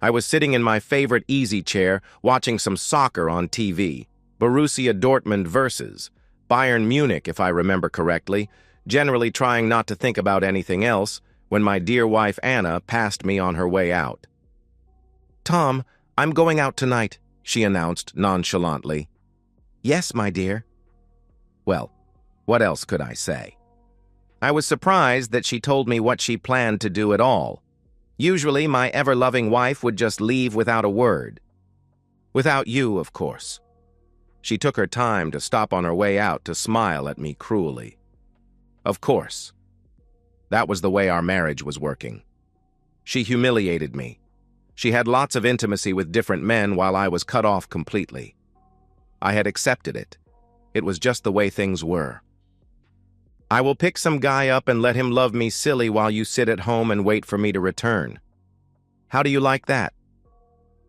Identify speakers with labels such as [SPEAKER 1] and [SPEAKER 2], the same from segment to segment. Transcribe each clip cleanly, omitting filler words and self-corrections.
[SPEAKER 1] I was sitting in my favorite easy chair watching some soccer on TV. Borussia Dortmund versus Bayern Munich, if I remember correctly, generally trying not to think about anything else, when my dear wife Anna passed me on her way out. "Tom, I'm going out tonight," she announced nonchalantly. "Yes, my dear." Well, what else could I say? I was surprised that she told me what she planned to do at all. Usually, my ever-loving wife would just leave without a word. Without you, of course. She took her time to stop on her way out to smile at me cruelly. Of course. That was the way our marriage was working. She humiliated me. She had lots of intimacy with different men while I was cut off completely. I had accepted it. It was just the way things were. "I will pick some guy up and let him love me silly while you sit at home and wait for me to return. How do you like that?"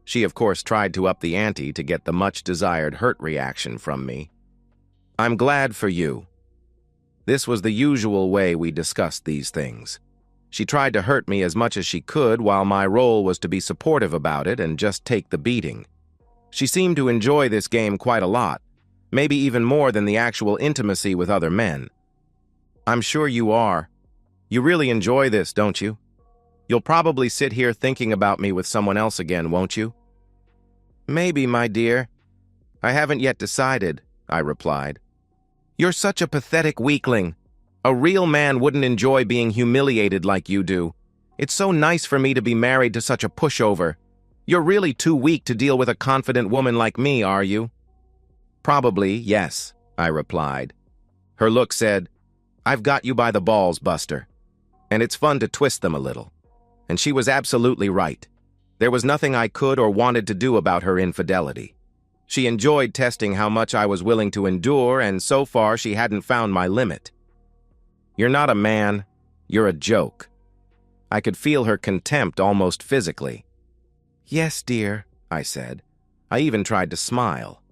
[SPEAKER 1] She, of course, tried to up the ante to get the much-desired hurt reaction from me. "I'm glad for you." This was the usual way we discussed these things. She tried to hurt me as much as she could, while my role was to be supportive about it and just take the beating. She seemed to enjoy this game quite a lot, maybe even more than the actual intimacy with other men. "I'm sure you are. You really enjoy this, don't you? You'll probably sit here thinking about me with someone else again, won't you?" "Maybe, my dear. I haven't yet decided," I replied. "You're such a pathetic weakling. A real man wouldn't enjoy being humiliated like you do. It's so nice for me to be married to such a pushover. You're really too weak to deal with a confident woman like me, are you?" "Probably, yes," I replied. Her look said, "I've got you by the balls, Buster. And it's fun to twist them a little." And she was absolutely right. There was nothing I could or wanted to do about her infidelity. She enjoyed testing how much I was willing to endure, and so far she hadn't found my limit. "You're not a man. You're a joke." I could feel her contempt almost physically. "Yes, dear," I said. I even tried to smile.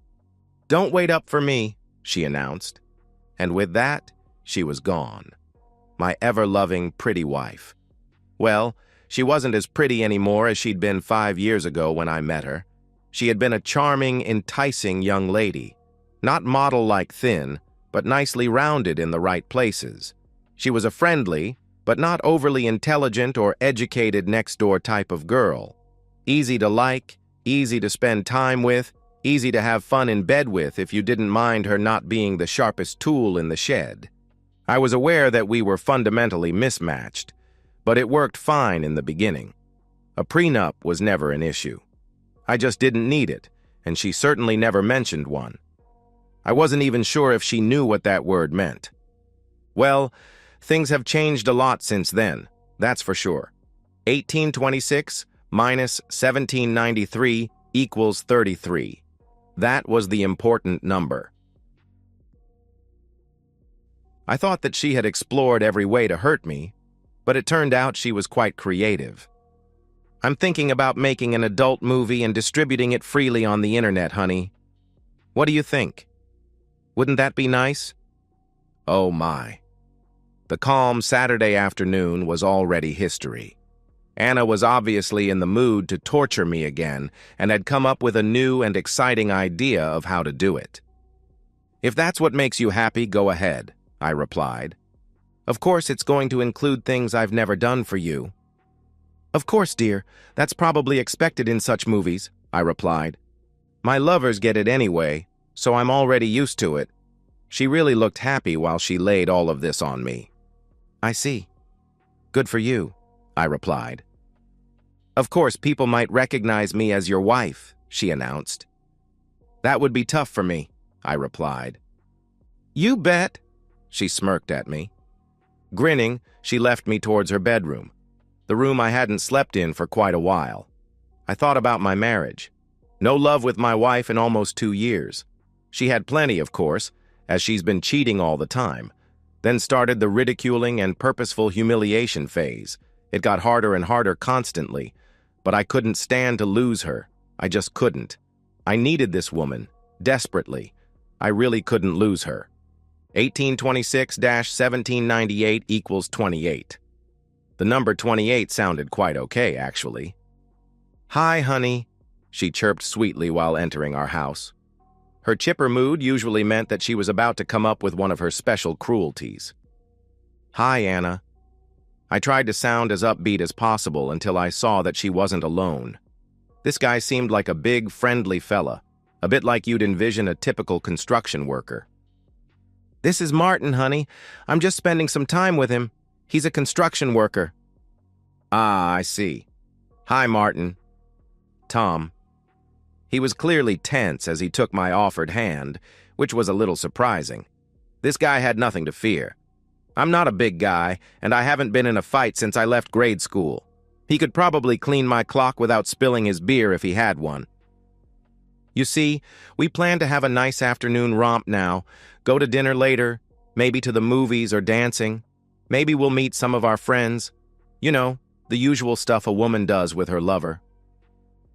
[SPEAKER 1] "Don't wait up for me," she announced. And with that, she was gone. My ever-loving, pretty wife. Well, she wasn't as pretty anymore as she'd been 5 years ago when I met her. She had been a charming, enticing young lady. Not model-like thin, but nicely rounded in the right places. She was a friendly, but not overly intelligent or educated next-door type of girl. Easy to like, easy to spend time with, easy to have fun in bed with if you didn't mind her not being the sharpest tool in the shed. I was aware that we were fundamentally mismatched, but it worked fine in the beginning. A prenup was never an issue. I just didn't need it, and she certainly never mentioned one. I wasn't even sure if she knew what that word meant. Well, things have changed a lot since then, that's for sure. 1826 minus 1793 equals 33. That was the important number. I thought that she had explored every way to hurt me, but it turned out she was quite creative. "I'm thinking about making an adult movie and distributing it freely on the internet, honey. What do you think? Wouldn't that be nice?" Oh my. The calm Saturday afternoon was already history. Anna was obviously in the mood to torture me again and had come up with a new and exciting idea of how to do it. "If that's what makes you happy, go ahead," I replied. "Of course, it's going to include things I've never done for you." "Of course, dear. That's probably expected in such movies," I replied. "My lovers get it anyway, so I'm already used to it." She really looked happy while she laid all of this on me. "I see. Good for you," I replied. "Of course, people might recognize me as your wife," she announced. "That would be tough for me," I replied. "You bet," she smirked at me. Grinning, she left me towards her bedroom, the room I hadn't slept in for quite a while. I thought about my marriage. No love with my wife in almost 2 years. She had plenty, of course, as she's been cheating all the time. Then started the ridiculing and purposeful humiliation phase. It got harder and harder constantly, but I couldn't stand to lose her. I just couldn't. I needed this woman, desperately. I really couldn't lose her. 1826-1798 equals 28. The number 28 sounded quite okay, actually. "Hi, honey," she chirped sweetly while entering our house. Her chipper mood usually meant that she was about to come up with one of her special cruelties. "Hi, Anna." I tried to sound as upbeat as possible until I saw that she wasn't alone. This guy seemed like a big, friendly fella, a bit like you'd envision a typical construction worker. "This is Martin, honey. I'm just spending some time with him. He's a construction worker." "Ah, I see. Hi, Martin." Tom. He was clearly tense as he took my offered hand, which was a little surprising. This guy had nothing to fear. I'm not a big guy, and I haven't been in a fight since I left grade school. He could probably clean my clock without spilling his beer if he had one. You see, we plan to have a nice afternoon romp now, go to dinner later, maybe to the movies or dancing. Maybe we'll meet some of our friends. You know, the usual stuff a woman does with her lover.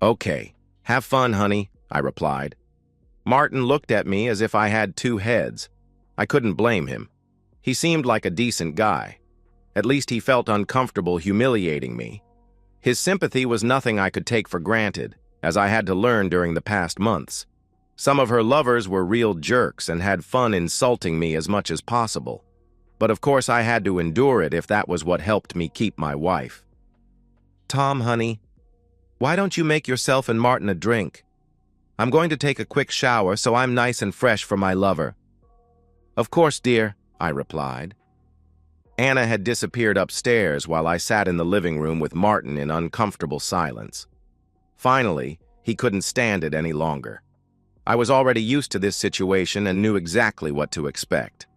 [SPEAKER 1] "Okay, have fun, honey," I replied. Martin looked at me as if I had two heads. I couldn't blame him. He seemed like a decent guy. At least he felt uncomfortable humiliating me. His sympathy was nothing I could take for granted, as I had to learn during the past months. Some of her lovers were real jerks and had fun insulting me as much as possible. But of course I had to endure it if that was what helped me keep my wife. "Tom, honey, why don't you make yourself and Martin a drink? I'm going to take a quick shower so I'm nice and fresh for my lover." "Of course, dear," I replied. Anna had disappeared upstairs while I sat in the living room with Martin in uncomfortable silence. Finally, he couldn't stand it any longer. I was already used to this situation and knew exactly what to expect.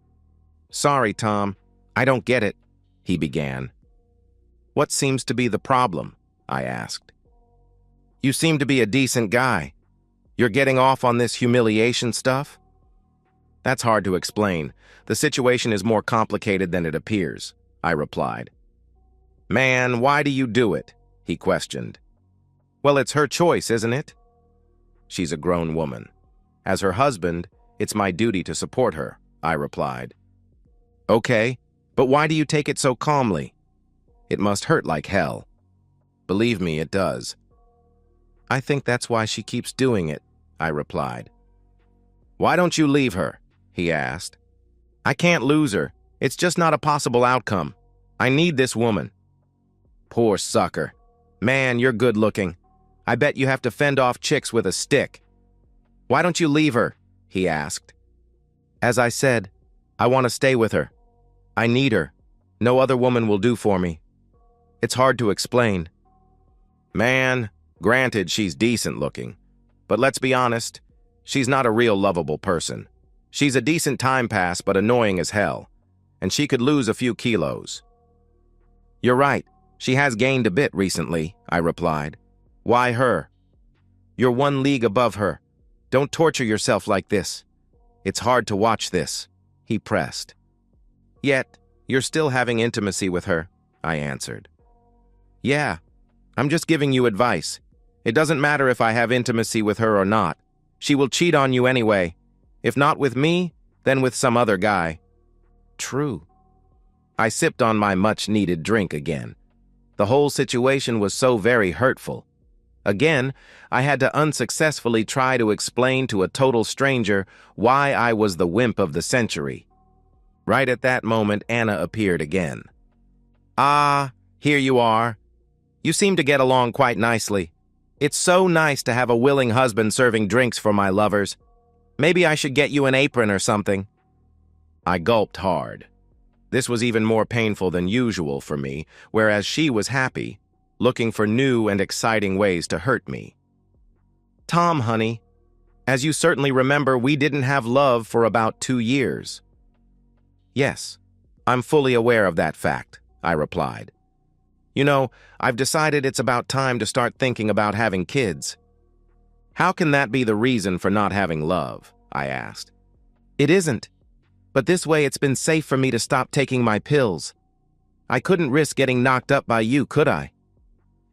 [SPEAKER 1] "Sorry, Tom, I don't get it," he began. "What seems to be the problem?" I asked. "You seem to be a decent guy. You're getting off on this humiliation stuff?" "That's hard to explain. The situation is more complicated than it appears," I replied. "Man, why do you do it?" he questioned. "Well, it's her choice, isn't it?" "She's a grown woman. As her husband, it's my duty to support her," I replied. "Okay, but why do you take it so calmly? It must hurt like hell." "Believe me, it does." "I think that's why she keeps doing it," I replied. "Why don't you leave her?" he asked. "I can't lose her. It's just not a possible outcome. I need this woman." "Poor sucker. Man, you're good looking. I bet you have to fend off chicks with a stick." "Why don't you leave her?" he asked. "As I said, I want to stay with her. I need her. No other woman will do for me. It's hard to explain." "Man, granted she's decent looking, but let's be honest, she's not a real lovable person. She's a decent time pass, but annoying as hell, and she could lose a few kilos." "You're right. She has gained a bit recently," I replied. "Why her?" "You're one league above her. Don't torture yourself like this. It's hard to watch this," he pressed. "Yet, you're still having intimacy with her," I answered. "Yeah, I'm just giving you advice. It doesn't matter if I have intimacy with her or not. She will cheat on you anyway. If not with me, then with some other guy." "True." I sipped on my much-needed drink again. The whole situation was so very hurtful. Again, I had to unsuccessfully try to explain to a total stranger why I was the wimp of the century. Right at that moment, Anna appeared again. "Ah, here you are. You seem to get along quite nicely. It's so nice to have a willing husband serving drinks for my lovers. Maybe I should get you an apron or something." I gulped hard. This was even more painful than usual for me, whereas she was happy, looking for new and exciting ways to hurt me. "Tom, honey, as you certainly remember, we didn't have love for about 2 years." "Yes, I'm fully aware of that fact," I replied. "You know, I've decided it's about time to start thinking about having kids." "How can that be the reason for not having love?" I asked. "It isn't. But this way it's been safe for me to stop taking my pills. I couldn't risk getting knocked up by you, could I?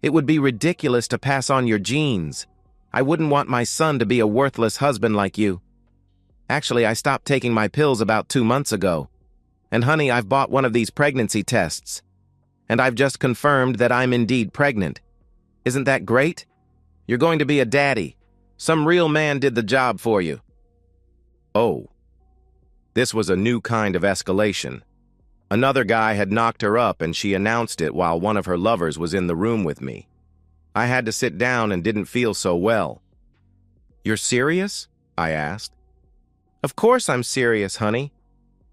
[SPEAKER 1] It would be ridiculous to pass on your genes. I wouldn't want my son to be a worthless husband like you. Actually, I stopped taking my pills about 2 months ago. And honey, I've bought one of these pregnancy tests. And I've just confirmed that I'm indeed pregnant. Isn't that great? You're going to be a daddy. Some real man did the job for you." Oh. This was a new kind of escalation. Another guy had knocked her up and she announced it while one of her lovers was in the room with me. I had to sit down and didn't feel so well. "You're serious?" I asked. "Of course I'm serious, honey.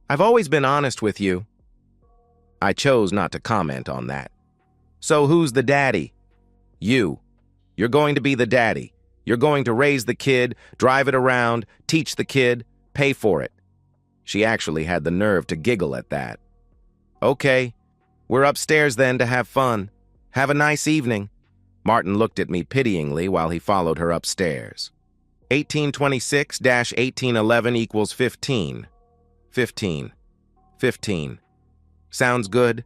[SPEAKER 1] I've always been honest with you." I chose not to comment on that. "So who's the daddy?" "You. You're going to be the daddy. You're going to raise the kid, drive it around, teach the kid, pay for it." She actually had the nerve to giggle at that. "Okay, we're upstairs then to have fun. Have a nice evening." Martin looked at me pityingly while he followed her upstairs. 1826-1811 equals 15. 15. 15. Sounds good?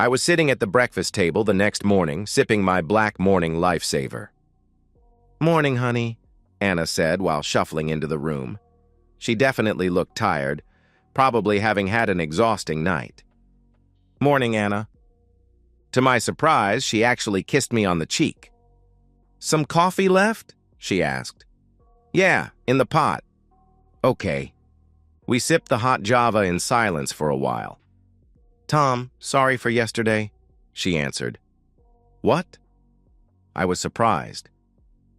[SPEAKER 1] I was sitting at the breakfast table the next morning, sipping my black morning lifesaver. "Morning, honey," Anna said while shuffling into the room. She definitely looked tired, probably having had an exhausting night. "Morning, Anna." To my surprise, she actually kissed me on the cheek. "Some coffee left?" she asked. "Yeah, in the pot." "Okay." We sipped the hot Java in silence for a while. "Tom, sorry for yesterday," she answered. "What?" I was surprised.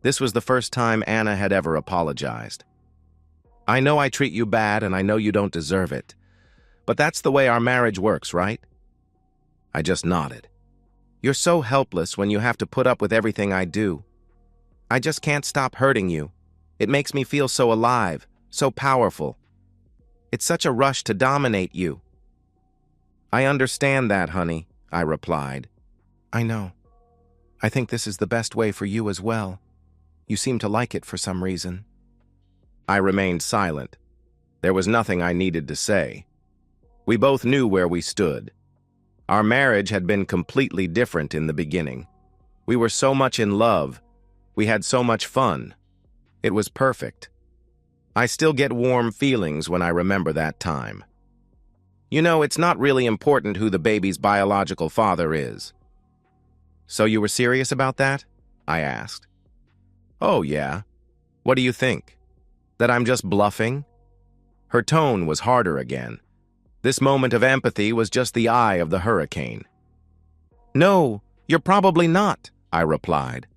[SPEAKER 1] This was the first time Anna had ever apologized. "I know I treat you bad and I know you don't deserve it, but that's the way our marriage works, right?" I just nodded. "You're so helpless when you have to put up with everything I do. I just can't stop hurting you. It makes me feel so alive, so powerful. It's such a rush to dominate you." "I understand that, honey," I replied. "I know. I think this is the best way for you as well. You seem to like it for some reason." I remained silent. There was nothing I needed to say. We both knew where we stood. Our marriage had been completely different in the beginning. We were so much in love. We had so much fun. It was perfect. I still get warm feelings when I remember that time. You know, it's not really important who the baby's biological father is. "So you were serious about that?" I asked. "Oh, yeah. What do you think? That I'm just bluffing?" Her tone was harder again. This moment of empathy was just the eye of the hurricane. "No, you're probably not," I replied.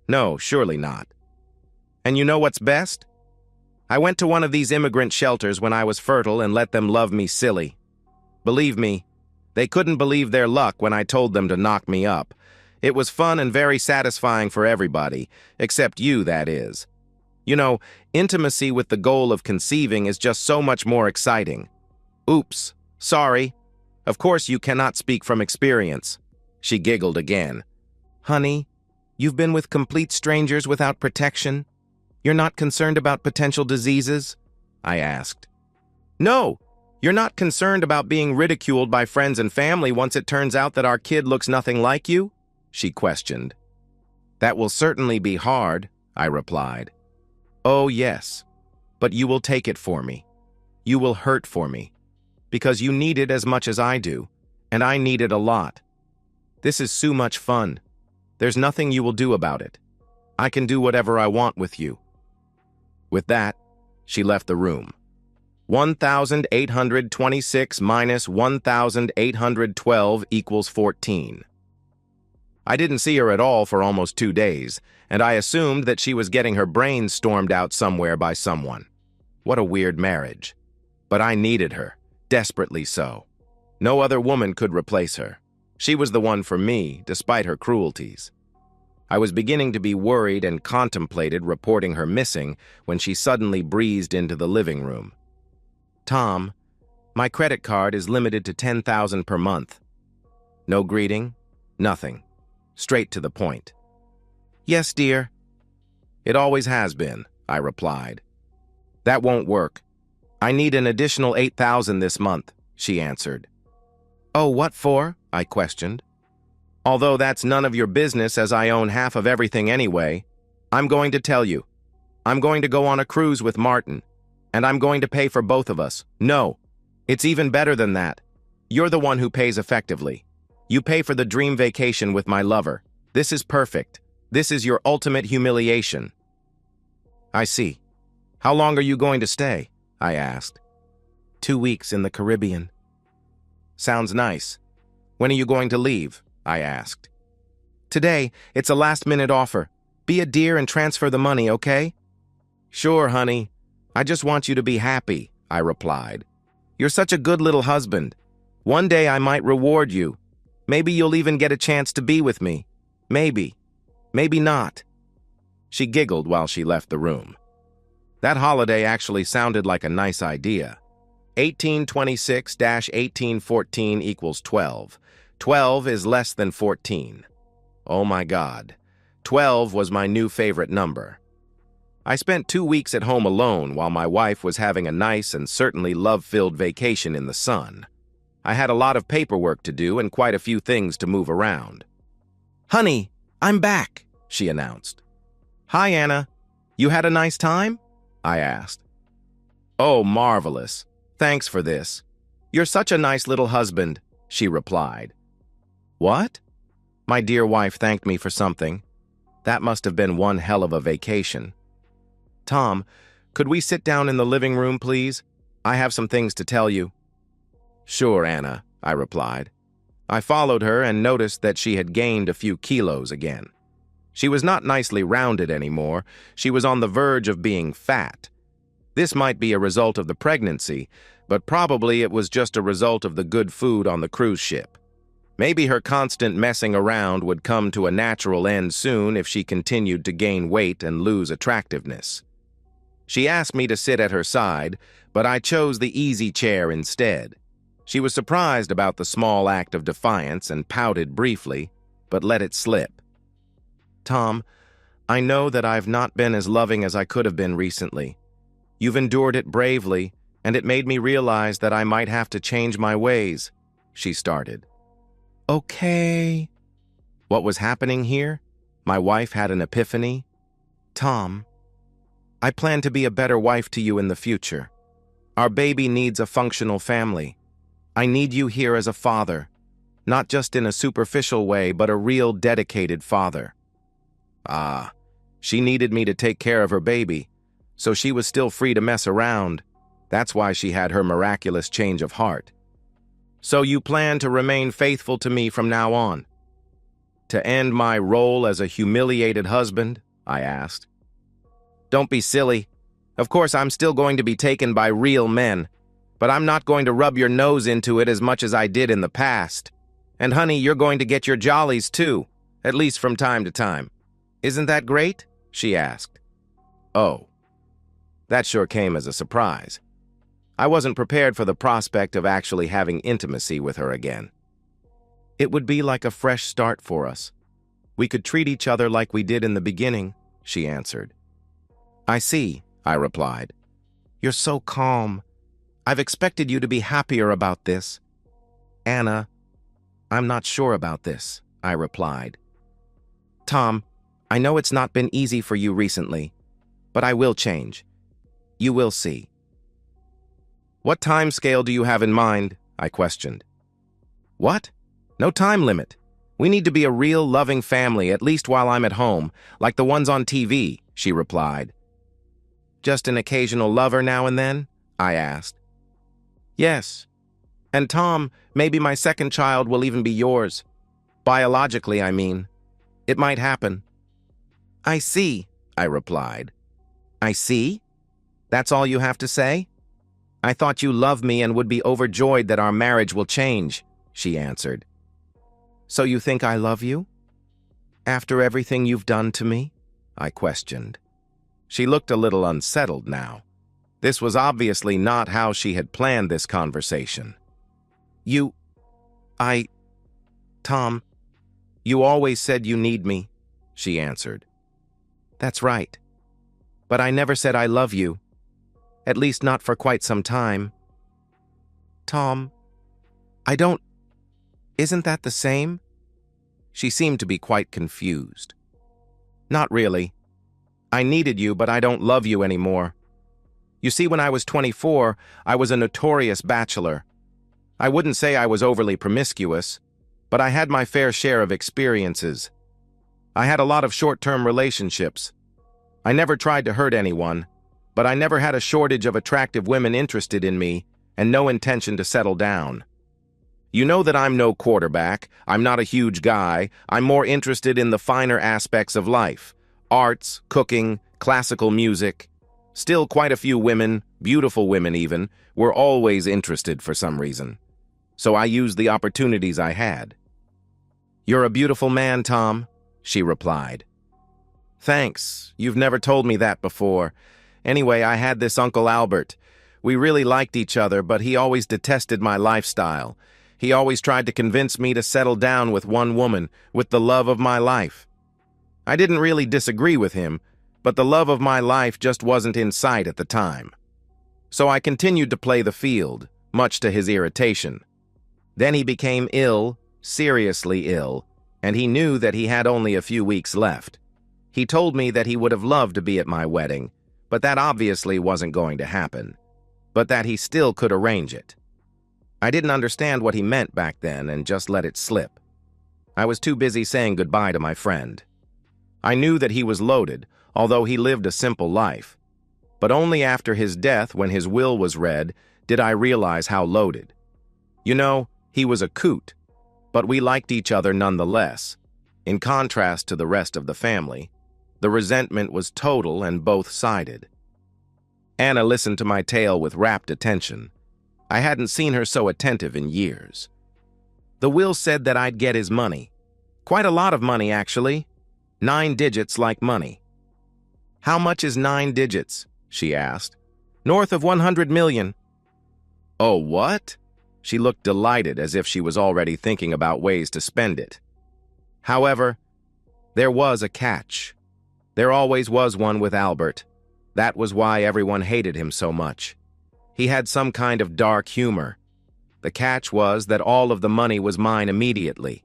[SPEAKER 1] "No, surely not. And you know what's best? I went to one of these immigrant shelters when I was fertile and let them love me silly. Believe me, they couldn't believe their luck when I told them to knock me up. It was fun and very satisfying for everybody, except you, that is. You know, intimacy with the goal of conceiving is just so much more exciting." "Oops, sorry. Of course you cannot speak from experience." She giggled again. "Honey, you've been with complete strangers without protection? You're not concerned about potential diseases?" I asked. "No, you're not concerned about being ridiculed by friends and family once it turns out that our kid looks nothing like you?" she questioned. "That will certainly be hard," I replied. "Oh, yes, but you will take it for me. You will hurt for me, because you need it as much as I do, and I need it a lot. This is so much fun. There's nothing you will do about it. I can do whatever I want with you." With that, she left the room. 1,826 minus 1,812 equals 14. I didn't see her at all for almost 2 days, and I assumed that she was getting her brains stormed out somewhere by someone. What a weird marriage. But I needed her, desperately so. No other woman could replace her. She was the one for me, despite her cruelties. I was beginning to be worried and contemplated reporting her missing when she suddenly breezed into the living room. "Tom, my credit card is limited to $10,000 per month." No greeting, nothing. Straight to the point. "Yes, dear." "It always has been," I replied. "That won't work. I need an additional $8,000 this month," she answered. "Oh, what for?" I questioned. "Although that's none of your business as I own half of everything anyway, I'm going to tell you. I'm going to go on a cruise with Martin, and I'm going to pay for both of us. No, it's even better than that. You're the one who pays effectively. You pay for the dream vacation with my lover. This is perfect. This is your ultimate humiliation. I see. How long are you going to stay? I asked. 2 weeks in the Caribbean. Sounds nice. When are you going to leave? I asked. Today, it's a last-minute offer. Be a dear and transfer the money, okay? Sure, honey. I just want you to be happy, I replied. You're such a good little husband. One day I might reward you. Maybe you'll even get a chance to be with me. Maybe. Maybe not. She giggled while she left the room. That holiday actually sounded like a nice idea. 1826-1814 equals 12. 12 is less than 14. Oh my God. 12 was my new favorite number. I spent 2 weeks at home alone while my wife was having a nice and certainly love-filled vacation in the sun. I had a lot of paperwork to do and quite a few things to move around. Honey, I'm back, she announced. Hi, Anna. You had a nice time? I asked. Oh, marvelous. Thanks for this. You're such a nice little husband, she replied. What? My dear wife thanked me for something. That must have been one hell of a vacation. Tom, could we sit down in the living room, please? I have some things to tell you. Sure, Anna, I replied. I followed her and noticed that she had gained a few kilos again. She was not nicely rounded anymore. She was on the verge of being fat. This might be a result of the pregnancy, but probably it was just a result of the good food on the cruise ship. Maybe her constant messing around would come to a natural end soon if she continued to gain weight and lose attractiveness. She asked me to sit at her side, but I chose the easy chair instead. She was surprised about the small act of defiance and pouted briefly, but let it slip. Tom, I know that I've not been as loving as I could have been recently. You've endured it bravely, and it made me realize that I might have to change my ways, she started. Okay. What was happening here? My wife had an epiphany. Tom, I plan to be a better wife to you in the future. Our baby needs a functional family. I need you here as a father, not just in a superficial way, but a real dedicated father. Ah, she needed me to take care of her baby, so she was still free to mess around. That's why she had her miraculous change of heart. So you plan to remain faithful to me from now on? To end my role as a humiliated husband? I asked. Don't be silly. Of course, I'm still going to be taken by real men, but I'm not going to rub your nose into it as much as I did in the past. And honey, you're going to get your jollies too, at least from time to time. Isn't that great? She asked. Oh, that sure came as a surprise. I wasn't prepared for the prospect of actually having intimacy with her again. It would be like a fresh start for us. We could treat each other like we did in the beginning, she answered. I see, I replied. You're so calm. I've expected you to be happier about this. Anna, I'm not sure about this, I replied. Tom, I know it's not been easy for you recently, but I will change. You will see. What time scale do you have in mind? I questioned. What? No time limit. We need to be a real loving family, at least while I'm at home, like the ones on TV, she replied. Just an occasional lover now and then? I asked. Yes. And Tom, maybe my second child will even be yours. Biologically, I mean. It might happen. I see, I replied. I see? That's all you have to say? I thought you loved me and would be overjoyed that our marriage will change, she answered. So you think I love you? After everything you've done to me? I questioned. She looked a little unsettled now. This was obviously not how she had planned this conversation. Tom, you always said you need me, she answered. That's right. But I never said I love you. At least not for quite some time. Tom, isn't that the same? She seemed to be quite confused. Not really. I needed you, but I don't love you anymore. You see, when I was 24, I was a notorious bachelor. I wouldn't say I was overly promiscuous, but I had my fair share of experiences. I had a lot of short-term relationships. I never tried to hurt anyone, but I never had a shortage of attractive women interested in me and no intention to settle down. You know that I'm no quarterback, I'm not a huge guy, I'm more interested in the finer aspects of life. Arts, cooking, classical music. Still quite a few women, beautiful women even, were always interested for some reason. So I used the opportunities I had. "You're a beautiful man, Tom," she replied. "Thanks, you've never told me that before. Anyway, I had this Uncle Albert. We really liked each other, but he always detested my lifestyle. He always tried to convince me to settle down with one woman, with the love of my life. I didn't really disagree with him, but the love of my life just wasn't in sight at the time. So I continued to play the field, much to his irritation. Then he became ill, seriously ill, and he knew that he had only a few weeks left. He told me that he would have loved to be at my wedding, but that obviously wasn't going to happen, but that he still could arrange it. I didn't understand what he meant back then and just let it slip. I was too busy saying goodbye to my friend. I knew that he was loaded, although he lived a simple life. But only after his death, when his will was read, did I realize how loaded. You know, he was a coot, but we liked each other nonetheless. In contrast to the rest of the family, the resentment was total and both-sided. Anna listened to my tale with rapt attention. I hadn't seen her so attentive in years. "The will said that I'd get his money. Quite a lot of money, actually. 9 digits like money." "How much is 9 digits?" she asked. "North of 100 million. "Oh, what?" She looked delighted, as if she was already thinking about ways to spend it. However, there was a catch. There always was one with Albert. That was why everyone hated him so much. He had some kind of dark humor. The catch was that all of the money was mine immediately.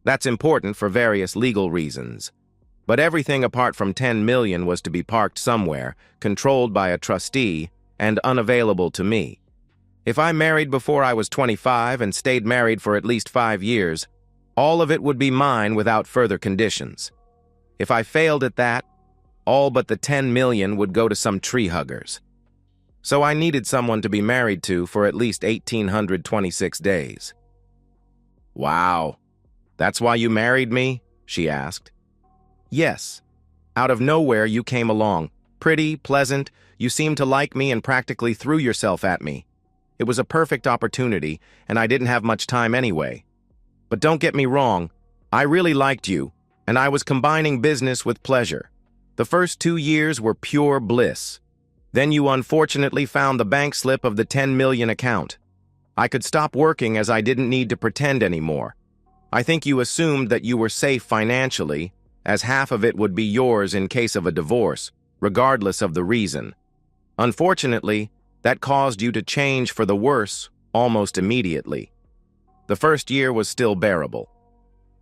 [SPEAKER 1] That's important for various legal reasons. But everything apart from 10 million was to be parked somewhere, controlled by a trustee, and unavailable to me. If I married before I was 25 and stayed married for at least 5 years, all of it would be mine without further conditions. If I failed at that, all but the 10 million would go to some tree huggers. So I needed someone to be married to for at least 1,826 days. "Wow, that's why you married me?" she asked. "Yes. Out of nowhere you came along. Pretty, pleasant, you seemed to like me and practically threw yourself at me. It was a perfect opportunity, and I didn't have much time anyway. But don't get me wrong, I really liked you, and I was combining business with pleasure. The first 2 years were pure bliss. Then you unfortunately found the bank slip of the 10 million account. I could stop working as I didn't need to pretend anymore. I think you assumed that you were safe financially, as half of it would be yours in case of a divorce, regardless of the reason. Unfortunately, that caused you to change for the worse almost immediately. The first year was still bearable.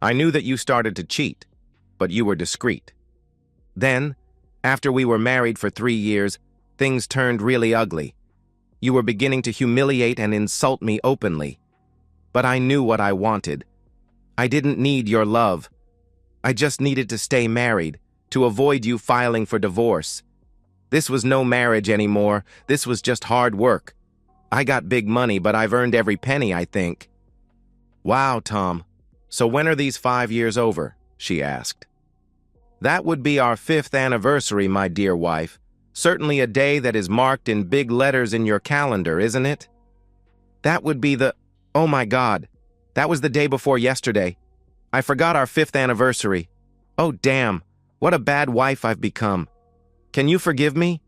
[SPEAKER 1] I knew that you started to cheat, but you were discreet. Then, after we were married for 3 years, things turned really ugly. You were beginning to humiliate and insult me openly. But I knew what I wanted. I didn't need your love. I just needed to stay married, to avoid you filing for divorce. This was no marriage anymore. This was just hard work. I got big money, but I've earned every penny, I think." "Wow, Tom. So when are these 5 years over?" she asked. "That would be our 5th anniversary, my dear wife. Certainly a day that is marked in big letters in your calendar, isn't it?" "That would be the... Oh my God. That was the day before yesterday. I forgot our 5th anniversary. Oh damn, what a bad wife I've become. Can you forgive me?"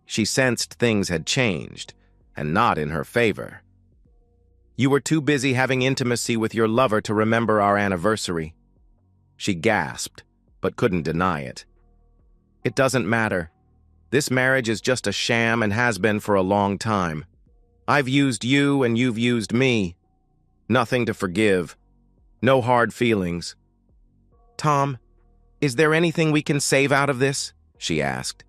[SPEAKER 1] She sensed things had changed, and not in her favor. "You were too busy having intimacy with your lover to remember our anniversary." She gasped, but couldn't deny it. "It doesn't matter. This marriage is just a sham and has been for a long time. I've used you and you've used me. Nothing to forgive. No hard feelings." "Tom, is there anything we can save out of this?" she asked.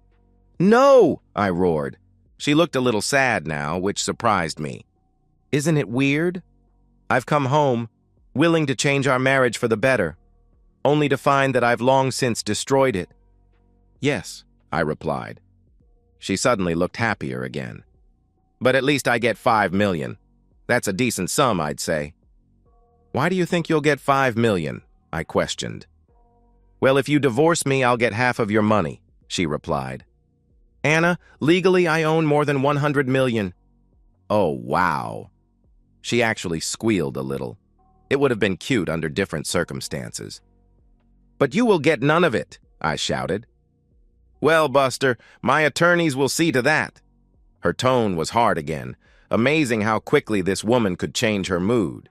[SPEAKER 1] "No!" I roared. She looked a little sad now, which surprised me. "Isn't it weird? I've come home, willing to change our marriage for the better. only to find that I've long since destroyed it. Yes, I replied. She suddenly looked happier again. But at least I get $5 million. That's a decent sum, I'd say. Why do you think you'll get $5 million? I questioned. Well, if you divorce me, I'll get half of your money, she replied. Anna, legally I own more than $100 million. Oh, wow. She actually squealed a little. It would have been cute under different circumstances. But you will get none of it, I shouted. Well, Buster, my attorneys will see to that. Her tone was hard again. Amazing how quickly this woman could change her mood.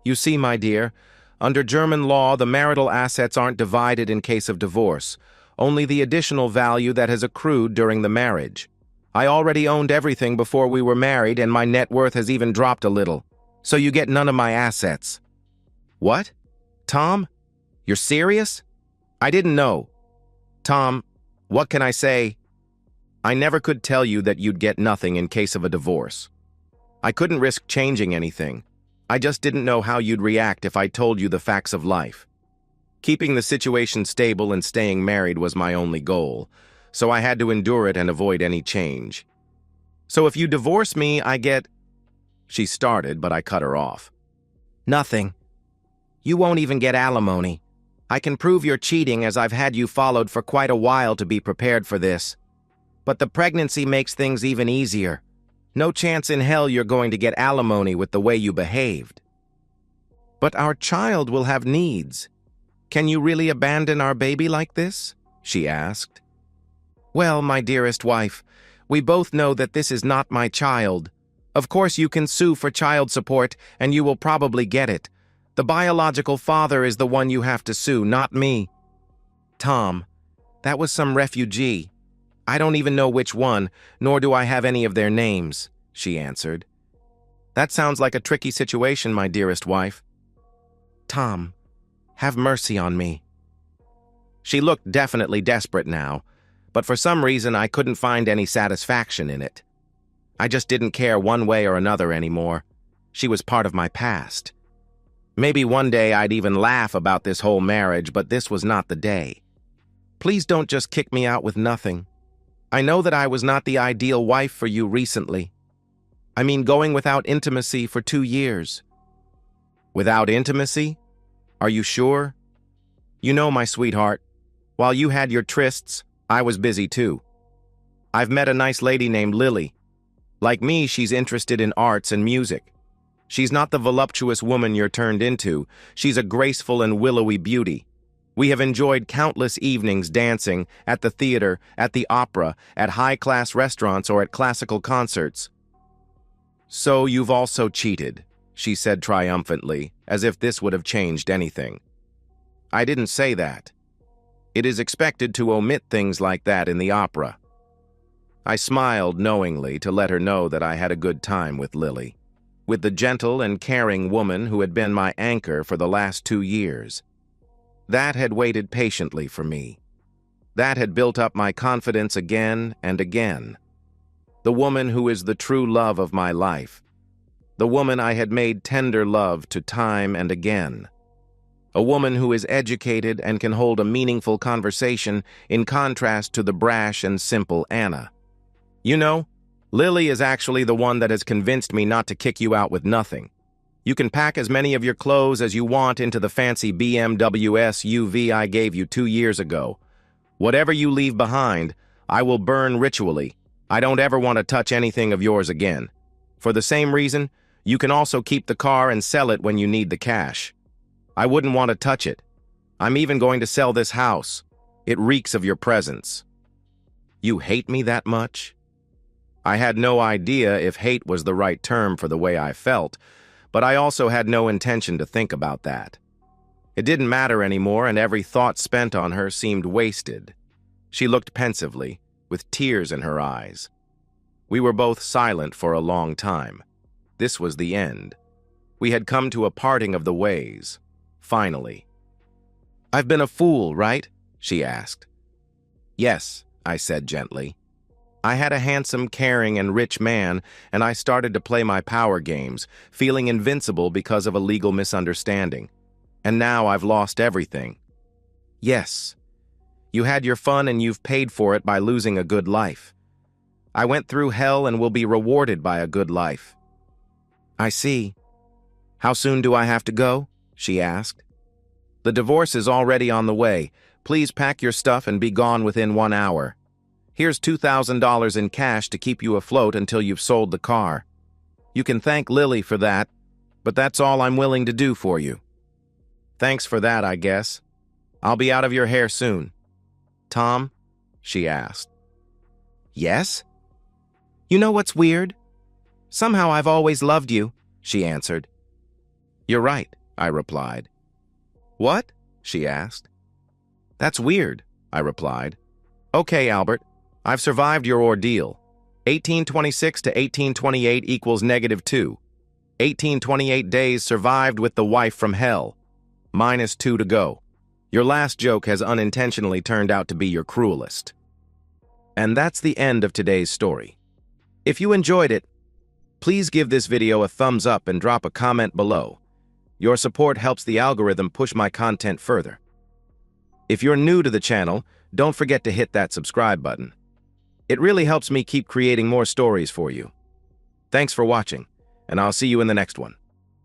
[SPEAKER 1] You see, my dear, under German law, the marital assets aren't divided in case of divorce, only the additional value that has accrued during the marriage. I already owned everything before we were married, and my net worth has even dropped a little, so you get none of my assets. What? Tom? You're serious? I didn't know. Tom, what can I say? I never could tell you that you'd get nothing in case of a divorce. I couldn't risk changing anything. I just didn't know how you'd react if I told you the facts of life. Keeping the situation stable and staying married was my only goal, so I had to endure it and avoid any change. So if you divorce me, I get... She started, but I cut her off. Nothing. You won't even get alimony. I can prove you're cheating as I've had you followed for quite a while to be prepared for this. But the pregnancy makes things even easier. No chance in hell you're going to get alimony with the way you behaved. But our child will have needs. Can you really abandon our baby like this? She asked. Well, my dearest wife, we both know that this is not my child. Of course you can sue for child support, and you will probably get it. The biological father is the one you have to sue, not me. Tom, that was some refugee. I don't even know which one, nor do I have any of their names, she answered. That sounds like a tricky situation, my dearest wife. Tom, have mercy on me. She looked definitely desperate now, but for some reason I couldn't find any satisfaction in it. I just didn't care one way or another anymore. She was part of my past. Maybe one day I'd even laugh about this whole marriage, but this was not the day. Please don't just kick me out with nothing. I know that I was not the ideal wife for you recently. I mean, going without intimacy for 2 years. Without intimacy? Are you sure? You know, my sweetheart, while you had your trysts, I was busy too. I've met a nice lady named Lily. Like me, she's interested in arts and music. She's not the voluptuous woman you're turned into. She's a graceful and willowy beauty. We have enjoyed countless evenings dancing, at the theater, at the opera, at high-class restaurants, or at classical concerts. So you've also cheated, she said triumphantly, as if this would have changed anything. I didn't say that. It is expected to omit things like that in the opera. I smiled knowingly to let her know that I had a good time with Lily, with the gentle and caring woman who had been my anchor for the last 2 years. That had waited patiently for me. That had built up my confidence again and again. The woman who is the true love of my life. The woman I had made tender love to time and again. A woman who is educated and can hold a meaningful conversation in contrast to the brash and simple Anna. You know, Lily is actually the one that has convinced me not to kick you out with nothing. You can pack as many of your clothes as you want into the fancy BMW SUV I gave you 2 years ago. Whatever you leave behind, I will burn ritually. I don't ever want to touch anything of yours again. For the same reason, you can also keep the car and sell it when you need the cash. I wouldn't want to touch it. I'm even going to sell this house. It reeks of your presence. You hate me that much? I had no idea if hate was the right term for the way I felt, but I also had no intention to think about that. It didn't matter anymore, and every thought spent on her seemed wasted. She looked pensively, with tears in her eyes. We were both silent for a long time. This was the end. We had come to a parting of the ways, finally. I've been a fool, right? She asked. Yes, I said gently. I had a handsome, caring, and rich man, and I started to play my power games, feeling invincible because of a legal misunderstanding. And now I've lost everything. Yes, you had your fun and you've paid for it by losing a good life. I went through hell and will be rewarded by a good life. I see. How soon do I have to go? She asked. The divorce is already on the way. Please pack your stuff and be gone within 1 hour. Here's $2,000 in cash to keep you afloat until you've sold the car. You can thank Lily for that, but that's all I'm willing to do for you. Thanks for that, I guess. I'll be out of your hair soon. Tom? She asked. Yes? You know what's weird? Somehow I've always loved you, she answered. You're right, I replied. What? She asked. That's weird, I replied. Okay, Albert, I've survived your ordeal. 1826 to 1828 equals -2. 1828 days survived with the wife from hell. -2 to go. Your last joke has unintentionally turned out to be your cruelest. And that's the end of today's story. If you enjoyed it, please give this video a thumbs up and drop a comment below. Your support helps the algorithm push my content further. If you're new to the channel, don't forget to hit that subscribe button. It really helps me keep creating more stories for you. Thanks for watching, and I'll see you in the next one.